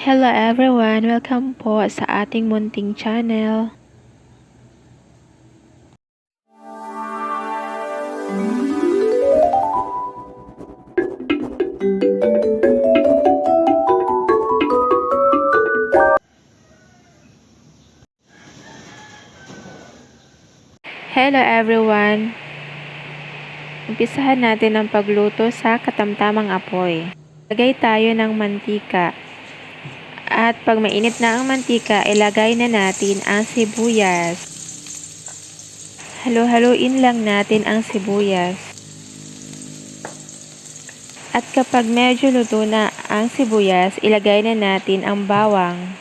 Hello everyone! Welcome po sa ating munting channel. Hello everyone! Umpisahan natin ang pagluto sa katamtamang apoy. Lagay tayo ng mantika. At pag mainit na ang mantika, ilagay na natin ang sibuyas. Halo-haluin lang natin ang sibuyas. At kapag medyo luto na ang sibuyas, ilagay na natin ang bawang.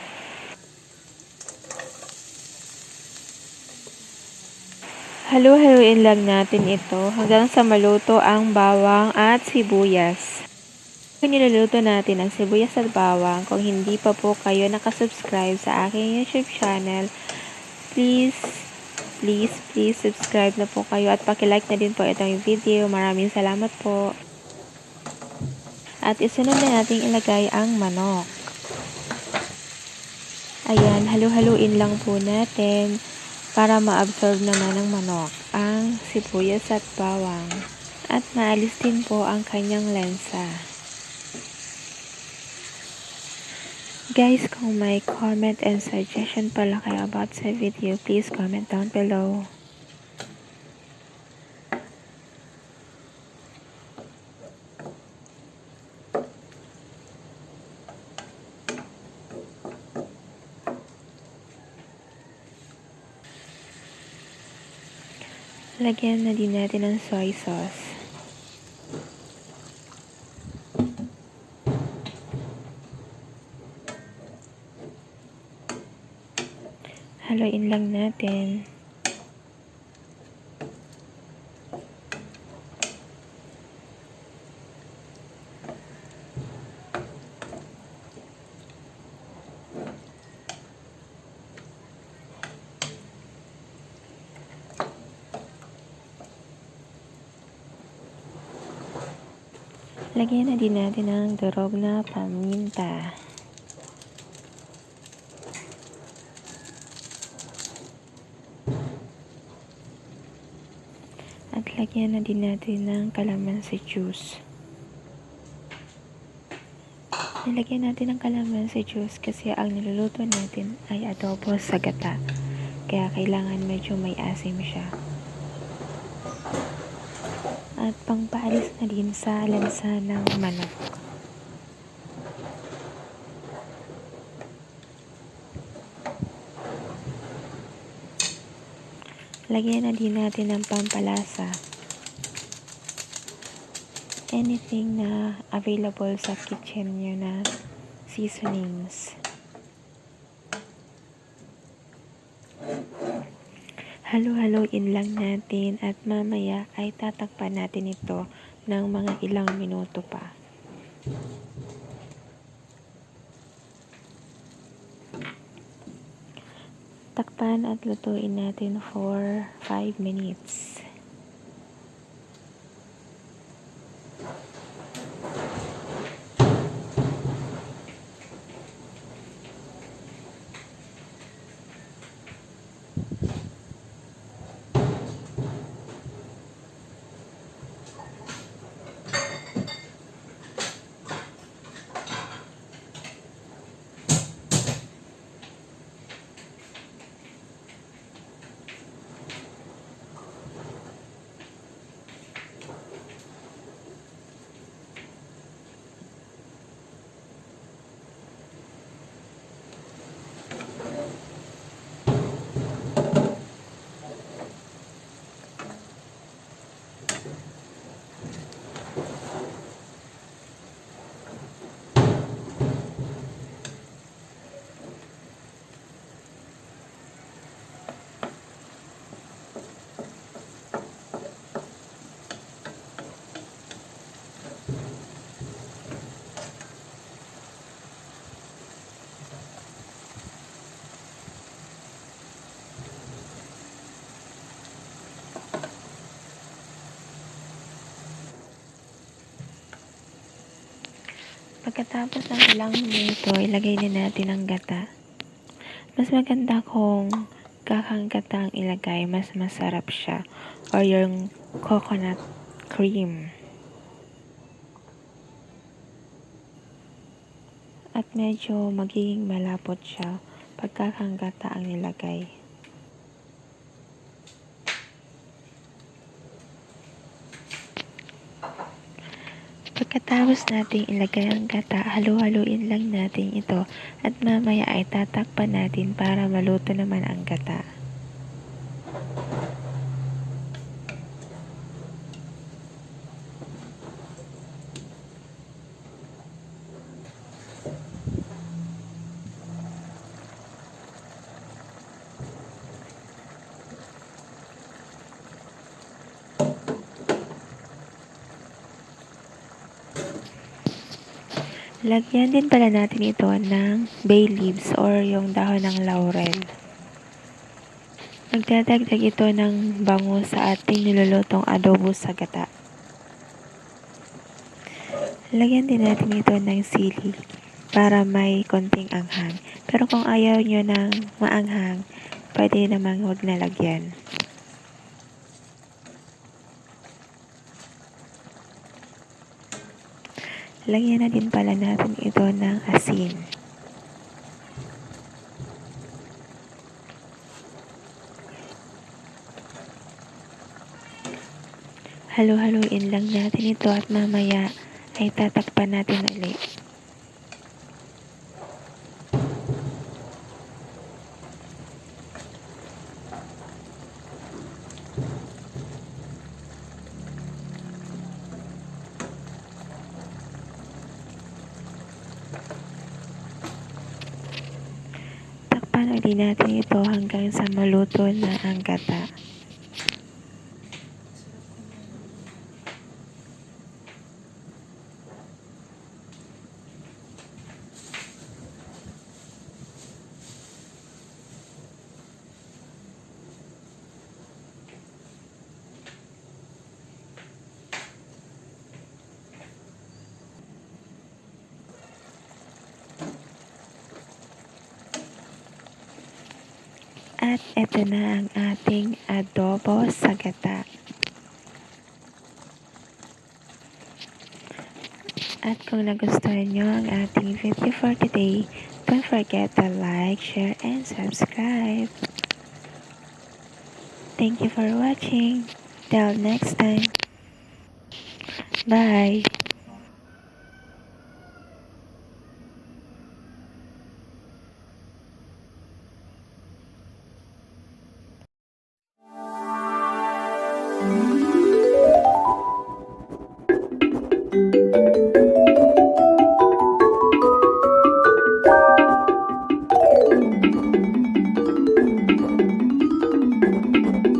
Halu-haluin lang natin ito hanggang sa maluto ang bawang at sibuyas. Kung niluluto natin ang sibuyas at bawang, kung hindi pa po kayo nakasubscribe sa aking YouTube channel, please subscribe na po kayo at pakilike na din po itong video. Maraming salamat po. At isunod na natin ilagay ang manok. Ayan, halu-haluin lang po natin para ma-absorb naman ng manok ang sibuyas at bawang at maalis din po ang kanyang lansa. Guys, kung may comment and suggestion pala kayo about sa video, please comment down below. Lagyan na din natin ng soy sauce. Haluin lang natin. Lagyan na din natin ng durog na paminta. At lagyan na din natin ng calamansi juice. Nilagyan natin ng calamansi juice kasi ang niluluto natin ay adobo sa gata. Kaya kailangan medyo may asim siya. At pangpaalis na din sa lansa ng manok. Lagyan na din natin ng pampalasa. Anything na available sa kitchen nyo na seasonings. Halo-haloin lang natin at mamaya ay tatakpan natin ito ng mga ilang minuto pa. Takpan at lutuin natin for 5 minutes. Pagkatapos ng ilang minuto, ilagay na natin ang gata. Mas maganda kung kakang gata ang ilagay, mas masarap siya. Or yung coconut cream. At medyo magiging malapot siya pag kakang gata ang nilagay. Pagkatapos nating ilagay ang gata, halu-haluin lang natin ito at mamaya ay tatakpan natin para maluto naman ang gata. Lagyan din pala natin ito ng bay leaves or yung dahon ng laurel. Magdadagdag ito ng bango sa ating nilulutong adobo sa gata. Lagyan din natin ito ng sili para may konting anghang. Pero kung ayaw nyo ng maanghang, pwede namang huwag na lagyan. Lagyan na din pala natin ito ng asin. Halu-haluin lang natin ito at mamaya ay tatakpan natin ulit. Takpan ulit natin ito hanggang sa maluto na ang gata. At ito na ang ating adobo sa gata. At kung nagustuhan nyo ang ating video for today, don't forget to like, share, and subscribe. Thank you for watching. Till next time. Bye.